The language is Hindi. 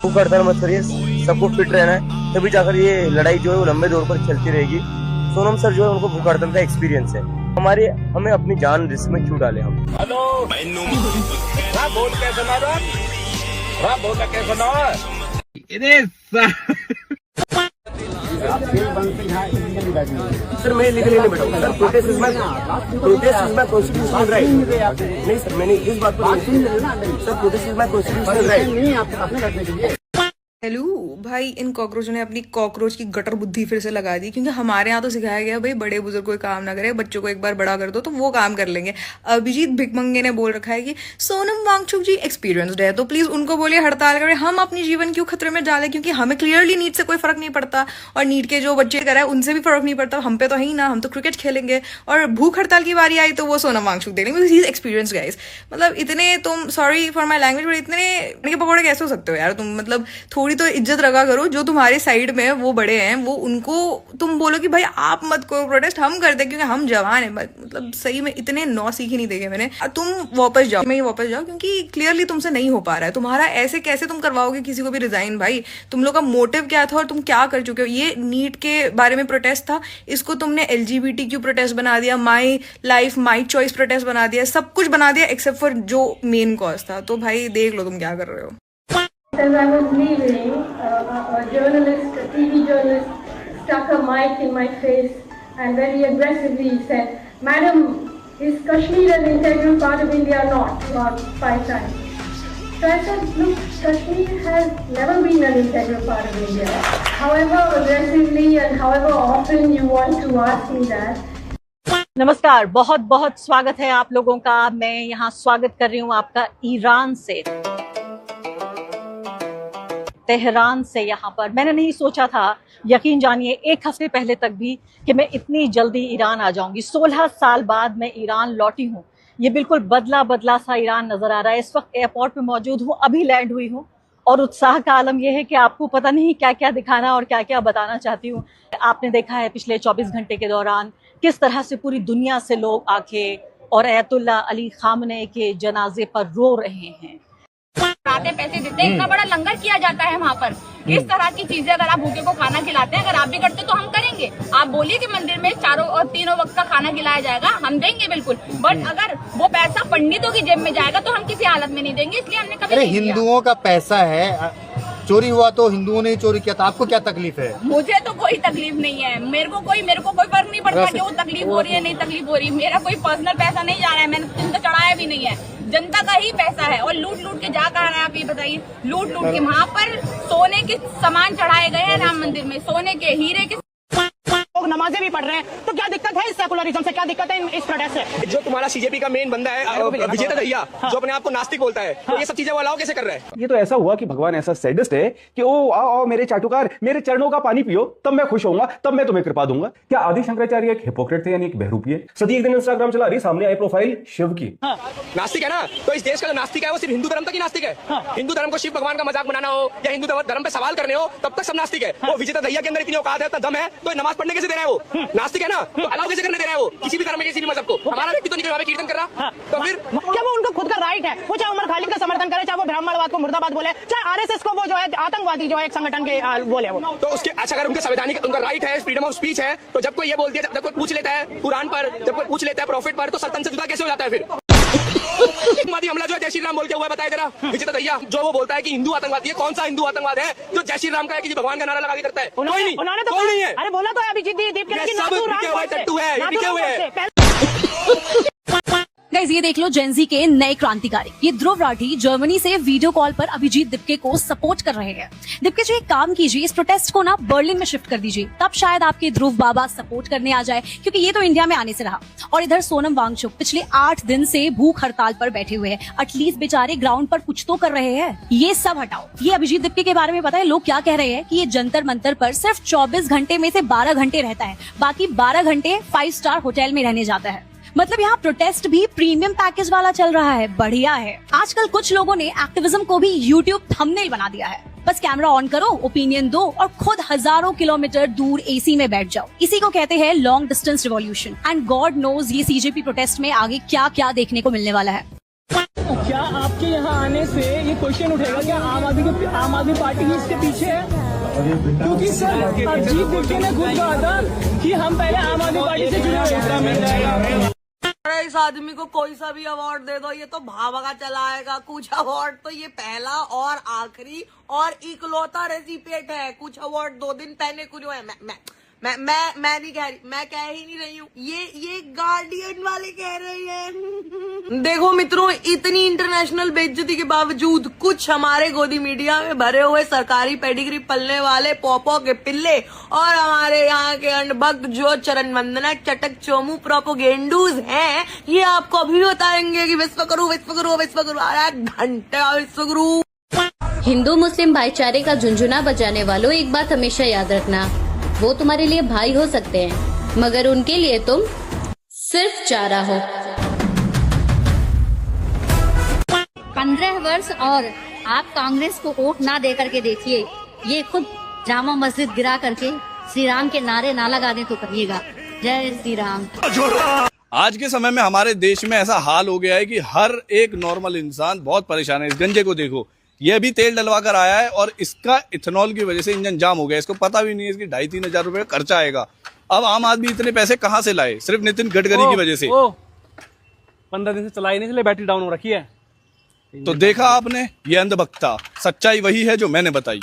भूख हड़ताल मत करिए, सबको फिट रहना है, तभी जाकर ये लड़ाई जो है वो लंबे दौर पर चलती रहेगी। सोनम सर जो है उनको भूख हड़ताल का एक्सपीरियंस है, हमें अपनी जान रिस्क में क्यों डाले हम। हेलो बोल कैसे सर मैं लीगली नहीं बैठा sir, protest is my constitutional right. नहीं सर मैंने इस बात पर sir, protest is my constitutional right नहीं आपके पास में बैठने के लिए। हेलो भाई, इन कॉकरोचों ने अपनी कॉकरोच की गटर बुद्धि फिर से लगा दी, क्योंकि हमारे यहाँ तो सिखाया गया भाई बड़े बुजुर्ग कोई काम ना करे, बच्चों को एक बार बड़ा कर दो तो वो काम कर लेंगे। अभिजीत भिकमंगे ने बोल रखा है कि सोनम वांगचुक जी एक्सपीरियंसड है, तो प्लीज उनको बोलिए हड़ताल करें, हम अपनी जीवन क्यों खतरे में डालें, क्योंकि हमें क्लियरली नीट से कोई फर्क नहीं पड़ता और नीट के जो बच्चे कराए उनसे भी फर्क नहीं पड़ता, हम पे तो है ही ना, हम तो क्रिकेट खेलेंगे। और भूख हड़ताल की बारी आई तो वो सोनम वांगचुक दे लेंगे, ही इज एक्सपीरियंस गाइस। मतलब इतने तुम, sorry for my language, but इतने पकौड़े कैसे हो सकते हो यार तुम। मतलब थोड़ी तो इज्जत रखा करो, जो तुम्हारे साइड में वो बड़े हैं वो उनको तुम बोलो कि भाई आप मत करो प्रोटेस्ट, हम करते क्योंकि हम जवान हैं। मतलब सही में इतने 9 सीख ही नहीं देखे मैंने। तुम वापस जाओ, मैं वापस जाओ, क्योंकि क्लियरली तुमसे नहीं हो पा रहा है तुम्हारा। ऐसे कैसे तुम करवाओगे किसी को भी रिजाइन भाई? तुम लोग का मोटिव क्या था और तुम क्या कर चुके हो? ये नीट के बारे में प्रोटेस्ट था, इसको तुमने LGBTQ प्रोटेस्ट बना दिया, my life my choice protest बना दिया, सब कुछ बना दिया एक्सेप्ट फॉर जो मेन कॉज था। तो भाई देख लो तुम क्या कर रहे हो। As I was leaving, a journalist, a TV journalist, stuck a mic in my face and very aggressively said, "Madam, is Kashmir an integral part of India or not?" About 5 times. So I said, "Look, Kashmir has never been an integral part of India. However aggressively and however often you want to ask me that." नमस्कार, बहुत बहुत स्वागत है आप लोगों का। मैं यहाँ स्वागत कर रही हूँ आपका ईरान से, तेहरान से। यहाँ पर मैंने नहीं सोचा था, यकीन जानिए 1 हफ्ते पहले तक भी, कि मैं इतनी जल्दी ईरान आ जाऊंगी। 16 साल बाद मैं ईरान लौटी हूँ। ये बिल्कुल बदला बदला सा ईरान नजर आ रहा है। इस वक्त एयरपोर्ट पे मौजूद हूँ, अभी लैंड हुई हूँ और उत्साह का आलम यह है कि आपको पता नहीं क्या क्या दिखाना और क्या क्या बताना चाहती हूँ। आपने देखा है पिछले 24 घंटे के दौरान किस तरह से पूरी दुनिया से लोग आके और अयतुल्ला अली खामने के जनाजे पर रो रहे हैं। आते पैसे देते हैं, इतना बड़ा लंगर किया जाता है वहाँ पर। इस तरह की चीजें अगर आप भूखे को खाना खिलाते हैं, अगर आप भी करते तो हम करेंगे। आप बोलिए कि मंदिर में 4 और 3 वक्त का खाना खिलाया जाएगा, हम देंगे बिल्कुल। बट अगर वो पैसा पंडितों की जेब में जाएगा तो हम किसी हालत में नहीं देंगे। इसलिए हमने कभी नहीं किया। हिंदुओं का पैसा है, चोरी हुआ तो हिंदुओं ने ही चोरी किया था, आपको क्या तकलीफ है? मुझे तो कोई तकलीफ नहीं है, मेरे को कोई फर्क नहीं पड़ता कि वो तकलीफ हो रही है नहीं तकलीफ हो रही। मेरा कोई पर्सनल पैसा नहीं जा रहा है, मैंने तो चढ़ाया भी नहीं है, जनता का ही पैसा है। और लूट लूट के जा कहा है, आप ये बताइए, लूट लूट के वहाँ पर सोने के सामान चढ़ाए गए हैं राम मंदिर में, सोने के हीरे के। लोग नमाजें भी पढ़ रहे हैं, तो क्या दिक्कत है इस सेकुलरिज्म से? क्या दिक्कत है इस प्रोटेस्ट से? जो तुम्हारा CJP का मेन बंदा है विजेता दहिया, जो अपने आप को नास्तिक बोलता है, तो ये सब चीजें वो अलाउ कैसे कर रहा है? ये तो ऐसा हुआ कि भगवान ऐसा सैडिस्ट है कि ओ आओ मेरे चाटुकार, मेरे चरणों का पानी पियो, तब मैं खुश होऊंगा, तब मैं तुम्हें कृपा दूंगा। क्या आदि शंकराचार्य एक हिपोक्रेट थे, यानी एक बहरूपी है? सदी एक दिन इंस्टाग्राम चला रही, सामने आई प्रोफाइल शिव की। नास्तिक है ना, तो इस देश का जो नास्तिक है वो सिर्फ हिंदू धर्म तक ही नास्तिक है। हिंदू धर्म को शिव भगवान का मजाक बनाना हो या हिंदू धर्म पे सवाल करने हो, तब तक सब नास्तिक है। वो विजेता दहिया के अंदर इतनी औकात है, इतना दम है, तो नमाज पढ़ने कैसे दे रहा है? वो नास्तिक है ना, तो अलाउ कैसे करने दे रहा है वो किसी भी धर्म में, किसी भी मजहब को? हमारा व्यक्ति तो नहीं कर कीर्तन कर रहा, तो फिर क्या वो उनका खुद का राइट है? वो चाहे उमर खालिद का समर्थन करे, चाहे वो ब्राह्मणवाद को मुर्दाबाद बोले, चाहे RSS को वो जो है आतंकवादी जो है एक संगठन के बोले वो, तो उसके अच्छा, अगर उनके संवैधानिक उनका राइट है, फ्रीडम ऑफ स्पीच है, तो जब कोई ये बोल दिया, जब कोई पूछ लेता है कुरान पर, जब कोई पूछ लेता है प्रॉफिट पर, तो सल्तनत से जुदा कैसे हो जाता है फिर? आतंकवादी हमला जो है जय श्री राम बोल के हुआ है, बताया जरा विजेता दहिया। जो वो बोलता है कि हिंदू आतंकवादी है, कौन सा हिंदू आतंकवाद है जो जय श्री राम का है, किसी भगवान का नारा लगा के करता है? कोई नहीं, उन्होंने तो कोई नहीं है। अरे बोला तो अभिजीत दीप के टट्टू है, ये बिके हुए हैं। गाइस, ये देख लो जेनजी के नए क्रांतिकारी। ये ध्रुव राठी जर्मनी से वीडियो कॉल पर अभिजीत दिपके को सपोर्ट कर रहे हैं। दिपके जी, एक काम कीजिए, इस प्रोटेस्ट को ना बर्लिन में शिफ्ट कर दीजिए, तब शायद आपके ध्रुव बाबा सपोर्ट करने आ जाए, क्योंकि ये तो इंडिया में आने से रहा। और इधर सोनम वांगचुक पिछले 8 दिन से भूख हड़ताल पर बैठे हुए हैं। एटलीस्ट बेचारे ग्राउंड पर कुछ तो कर रहे हैं। ये सब हटाओ, ये अभिजीत दिपके के बारे में पता है लोग क्या कह रहे हैं? कि ये जंतर मंतर पर सिर्फ 24 घंटे में से 12 घंटे रहता है, बाकी 12 घंटे 5 स्टार होटल में रहने जाता है। मतलब यहाँ प्रोटेस्ट भी प्रीमियम पैकेज वाला चल रहा है। बढ़िया है। आजकल कुछ लोगों ने एक्टिविज्म को भी यूट्यूब थंबनेल बना दिया है। बस कैमरा ऑन करो, ओपिनियन दो और खुद हजारों किलोमीटर दूर AC में बैठ जाओ। इसी को कहते हैं long distance revolution. And God knows ये CJP प्रोटेस्ट में आगे क्या क्या देखने को मिलने वाला है। क्या आपके यहाँ आने से ये क्वेश्चन उठेगा क्या आम आदमी पार्टी ही इसके पीछे है? क्योंकि सर अजीत दिग्गे ने खुद कहा था कि हम पहले आम आदमी पार्टी से जुड़े हुए हैं। इस आदमी को कोई सा भी अवार्ड दे दो, ये तो भागा चलाएगा। कुछ अवार्ड तो ये पहला और आखिरी और इकलौता रेसिपिएंट है। कुछ अवार्ड 2 दिन पहले कुछ है। मैं नहीं कह रही, मैं कह ही नहीं रही हूँ, ये गार्डियन वाले कह रहे हैं। देखो मित्रों, इतनी इंटरनेशनल बेइज्जती के बावजूद कुछ हमारे गोदी मीडिया में भरे हुए सरकारी पेडिग्री पलने वाले पोपो के पिल्ले और हमारे यहाँ के अनभक्त जो चरण वंदना चटक चोमू प्रोपोगेंडूज हैं, ये आपको अभी बताएंगे कि विश्वगुरु विश्वगुरु विश्वगुरु घंटे विश्वगुरु। हिंदू मुस्लिम भाईचारे का झुंझुना बजाने वालों, एक बात हमेशा याद रखना, वो तुम्हारे लिए भाई हो सकते हैं मगर उनके लिए तुम सिर्फ चारा हो। 15 वर्ष और आप कांग्रेस को वोट ना दे करके देखिए, ये खुद जामा मस्जिद गिरा करके श्री राम के नारे ना लगाने को करिएगा। जय श्री राम। आज के समय में हमारे देश में ऐसा हाल हो गया है कि हर एक नॉर्मल इंसान बहुत परेशान है। इस गंजे को देखो, ये अभी तेल डलवा कर आया है और इसका इथेनॉल की वजह से इंजन जाम हो गया। इसको पता भी नहीं है इसकी 2,500-3 हजार रुपए का खर्चा आएगा। अब आम आदमी इतने पैसे कहाँ से लाए? सिर्फ नितिन गडकरी की वजह से। 15 दिन से चलाई नहीं, इसलिए बैटरी डाउन हो रखी है। तो देखा आपने, ये अंधभक्ता, सच्चाई वही है जो मैंने बताई।